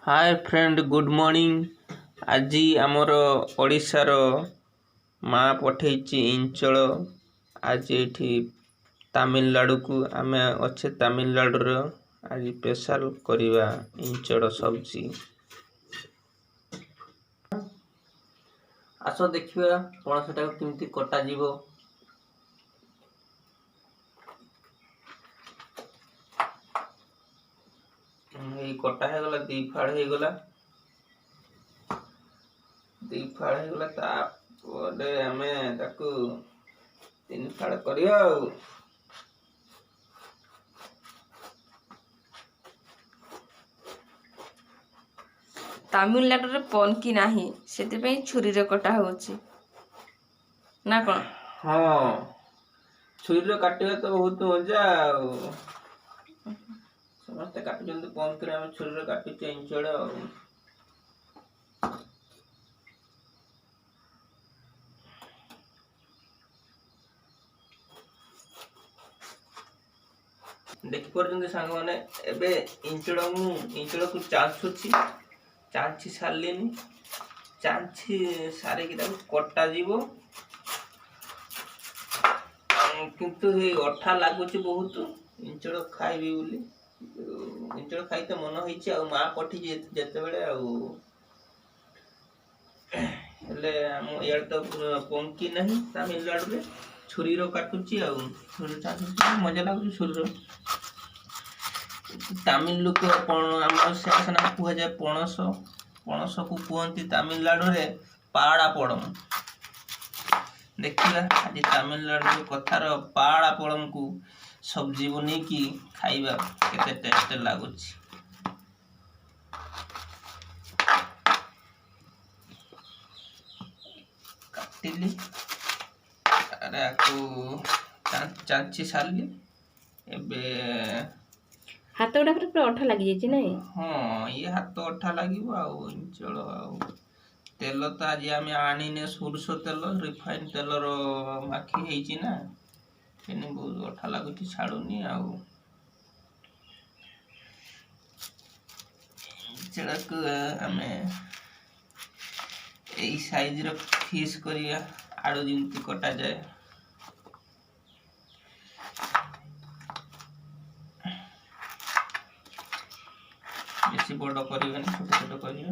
Hi friend good morning. आज आमर ओडिशार माँ पठेची इंचल आज ये तमिलनाडु को आम अच्छे तमिलनाडु आज स्पेशल करवा इंचड़ सब्जी। आस देखिए पणसटा केमती कटा जीवो। कटा है गला दी फाड़ है गला तापरे आमे ताकू तीन फाड़ करिया। तमिलनाडु रे पनकी नाही से छुरी रे कटा होची ना कौन। हाँ छुरी काटिया तो बहुत मजा। समस्त काटुचंती पनकी आम छुरी काटुचे इंचड़। देखिपुर सांग मैंने एबे इंचड़ को चांची सारलिनी चांची सारिकी कटा जीवो किंतु अठा लगुच बहुत। इंचड़ खाइबी बोली इंचड़ खाई तो मन होइछि आ माँ पठी जेते बेले यार तो पंकी नहीं तमिलनाडु रे छुरी रो काटुची आ छुरी मजा लगुच छुरी। तमिल लोक आम सेना कह जाए पणस पणस को कहती तमिलनाडु रे पाड़ा पड़म। देखिए आज तमिलनाडु कथार पाड़ा पड़म को सब्जी बन की खाइबा केते टेस्ट लगुच। काटिली अरे चांची सारली एबे हाथ गुड़ा पूरा अठा लगी जाइए नहीं। हाँ ये हाथ अठा लगे इंचल तेल तो आज आम आनीने सोरष तेल रिफाइन तेल माखी होना बहुत अठा लगुच छाड़ुनी आम यही साइज फिश करिया आड़ू जमी कटा जाए। बेसी बड़ करबे छोट छोट करिए।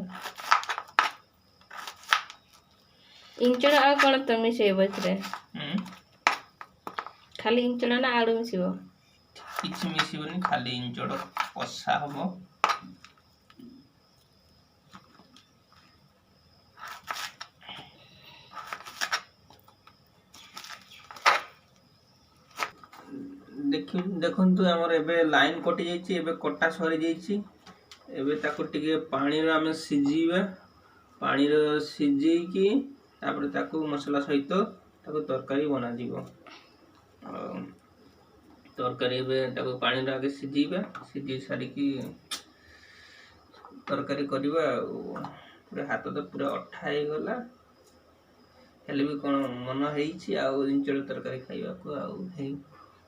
इंचड़ आ कौन तो मिसेब खाली इंचड़ ना आड़ू मिसब किसी मिसबनी खाली इंचड़ कषा हम। देखु आमर एबे लाइन कटि जाइए एबे कटा सरी जाइए एबे ताको टिके पानी रो आमे सिझीबा पानी रो सिझीकी तापर ताको मसला सहित ताको तरकारी बना जीवो। तरकारी एबे ताको पानी रो आगे सिझीबा सिझी सारिकी तरकारी करबा पूरा हाथ तो पूरा अठा हे गला हेले भी कोन मन हेइछि आ इंचड़ तरकारी खाइबा को हेइ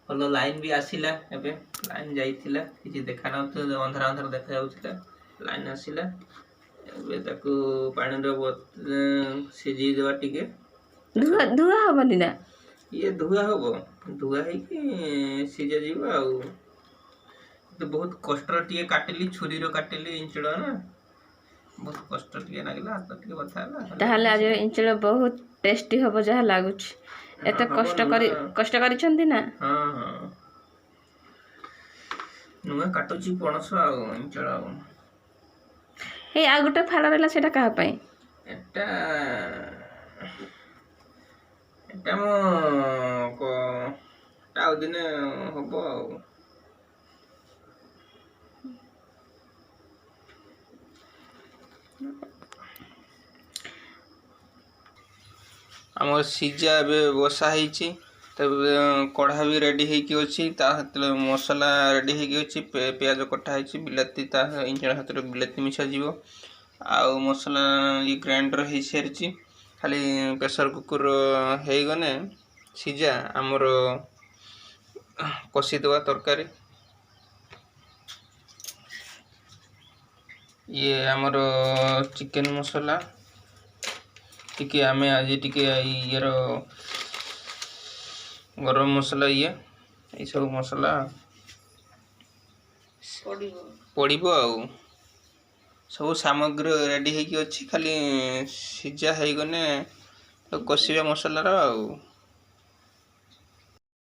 भल लाइन भी आसिला एबे लाइन जाइथिला किछि देखा न तो अंधार अंधार देखा जाउथिला लाइन आसिला एबे ताको पानी रो सिझी देबा टिके धुआ धुआ हबनी ना ये धुआ हबो धुआ है कि सिझा जीवा तो बहुत कष्ट टिके काटिली छुरी रो काटिली इंचड़ ना बहुत कष्ट टिके लागला हाथ टिके बथा होला ताहले आज इंचड़ बहुत टेस्टी हबो जहा लागुछ। एते कष्ट करिछंती ना। हां हां नुआ काटुची पणस आ इंचड़ हे आ गुटे फाड़ रहला सेटा कहा पई एटा एटा मो को टाउ दिने हबो आम सीझा बसा होती कढ़ा भी रेडी होती मसला रेडी होती पियाज कटा बिलाती इंचड़ हाथ बिलाती मिसा जीव आउ मसला ये ग्राइंडर हो सारी खाली प्रेसर कुकर हो गने सीझा आमर कषिदेवा तरकारी ये आमर चिकेन मसला टिके आमे आज टिके यार गरम मसला ये सब मसला पड़िबो आउ सब सामग्री रेडी होगी अच्छी खाली सीझा है गने तो कषिबा मसलार आउ